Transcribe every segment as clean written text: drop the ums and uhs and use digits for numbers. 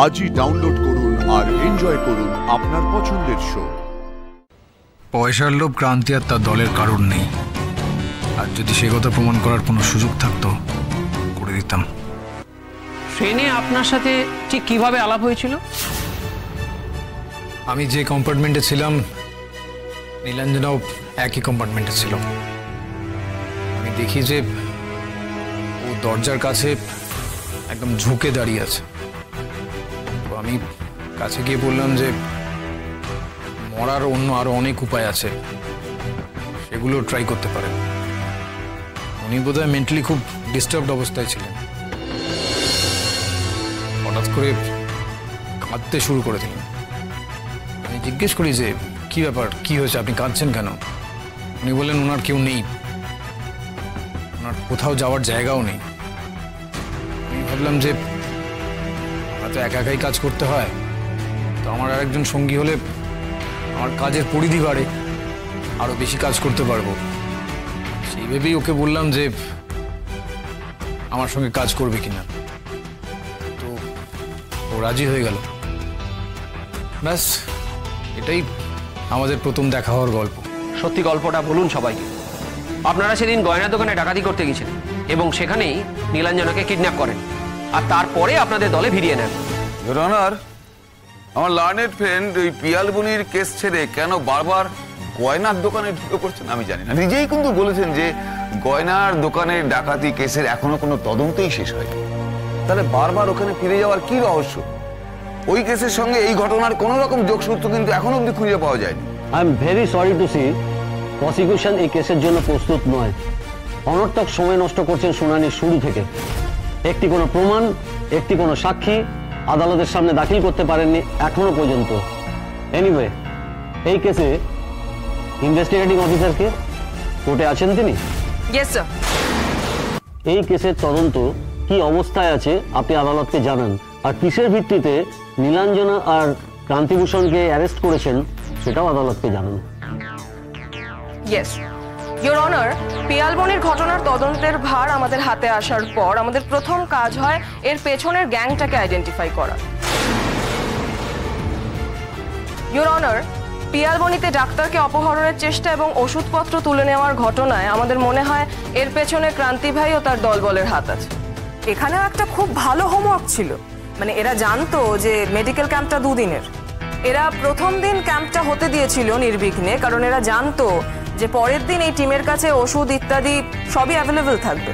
আজই ডাউনলোড করুন আর এনজয় করুন আপনার পছন্দের শো। পয়সার লোভ ক্রান্তি আর তার দলের কারণ নেই, আর যদি সে কথা প্রমাণ করার কোনো সুযোগ থাকতো করে দিতাম। ট্রেনে আপনার সাথে ঠিক কিভাবে আলাপ হয়েছিল? আমি যে কম্পার্টমেন্টে ছিলাম নীলাঞ্জনাও একই কম্পার্টমেন্টে ছিল। আমি দেখি যে ও দরজার কাছে একদম ঝুঁকে দাঁড়িয়ে আছে। তো আমি কাছে গিয়ে বললাম যে মরার অন্য আরো অনেক উপায় আছে, সেগুলো ট্রাই করতে পারেন। উনি বোধহয় মেন্টালি খুব ডিস্টার্বড অবস্থায় ছিলেন। হঠাৎ করে কাঁদতে শুরু করে দিলেন। আমি জিজ্ঞেস করি যে কি ব্যাপার, কি হয়েছে, আপনি কাঁদছেন কেন? উনি বললেন ওনার কেউ নেই, ওনার কোথাও যাওয়ার জায়গাও নেই। আমি ভাবলাম যে হয়তো একা একাই কাজ করতে হয়, তো আমার আরেকজন সঙ্গী হলে আমার কাজের পরিধি বাড়ে, আরো বেশি কাজ করতে পারবো। সেই ভেবেই ওকে বললাম যে আমার সঙ্গে কাজ করবে কিনা। তো ও রাজি হয়ে গেল। ব্যাস, এটাই আমাদের প্রথম দেখা হওয়ার গল্প। সত্যি গল্পটা বলুন সবাইকে। আপনারা সেদিন গয়না দোকানে ডাকাতি করতে গেছিলেন এবং সেখানেই নীলাঞ্জনাকে কিডন্যাপ করেন, আর তারপরে আপনাদের দলে ভিড়িয়ে নেন। ইওর অনার, আমার লার্নেড ফ্রেন্ড ওই পিয়ালবনির কেস ছেড়ে কেন বারবার গয়নার দোকানে ঢুকে পড়ছেন আমি জানি না। নিজেই কিন্তু বলেছেন যে গয়নার দোকানের ডাকাতি কেসের এখনো কোনো তদন্তই শেষ হয়নি। তাহলে বারবার ওখানে ফিরে যাওয়ার কি রহস্য? ওই কেসের সঙ্গে এই ঘটনার কোনো রকম যোগসূত্র কিন্তু এখনো অব্দি খুঁজে পাওয়া যায়নি। I am very sorry to see prosecution এই কেসের জন্য প্রস্তুত নয়। অনর্থক সময় নষ্ট করছেন শুনানির শুরু থেকে। একটি কোনো প্রমাণ, একটি কোনো সাক্ষী আদালতের সামনে দাখিল করতে পারেননি এখনো পর্যন্ত। এনিওয়ে, এই কেসে ইনভেস্টিগেটিং অফিসারকে কোর্টে আছেন তিনি? Yes sir. এই কেসের তদন্ত কি অবস্থায় আছে আপনি আদালতকে জানান, আর কিসের ভিত্তিতে নীলাঞ্জনা আর ক্রান্তিভূষণকে অ্যারেস্ট করেছেন সেটাও আদালতকে জানান। ইয়েস ইওর অনার, পিয়ালবনির ঘটনার তদন্তের ভার আমাদের হাতে আসার পর আমাদের প্রথম কাজ হয় এর পেছনের গ্যাংটাকে আইডেন্টিফাই করা। ইওর অনার, পিয়ালবনিতে ডাক্তারকে অপহরণের চেষ্টা এবং ওষুধপত্র তুলে নেওয়ার ঘটনায় আমাদের মনে হয় এর পেছনে ক্রান্তি ভাই ও তার দলবলের হাত আছে। এখানেও একটা খুব ভালো হোমওয়ার্ক ছিল, মানে এরা জানতো যে মেডিকেল ক্যাম্পটা দুদিনের। এরা প্রথম দিন ক্যাম্পটা হতে দিয়েছিল নির্বিঘ্নে, কারণ এরা জানতো যে পরের দিন এই টিমের কাছে ওষুধ ইত্যাদি সবই অ্যাভেলেবল থাকবে,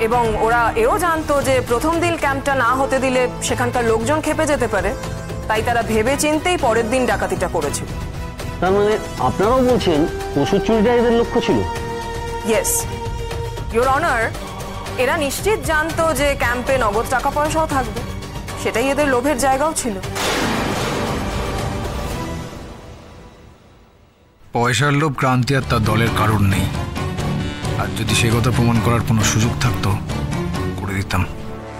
এবং ওরা এও জানতো যে প্রথম দিন ক্যাম্পটা না হতে দিলে সেখানকার লোকজন খেপে যেতে পারে, তাই তারা ভেবে চিন্তেই পরের দিন ডাকাতিটা করেছিল। তার মানে আপনারাও বলছেন ওষুধ চুরিটা এদের লক্ষ্য ছিল? ইয়েস ইওর অনার, এরা নিশ্চিত জানতো যে ক্যাম্পে নগদ টাকা পয়সাও থাকবে, সেটাই এদের লোভের জায়গাও ছিল। পয়সার লোভ ক্রান্তি আর তার দলের কারণ নেই, আর যদি সে কথা প্রমাণ করার কোনো সুযোগ থাকতো করে দিতাম।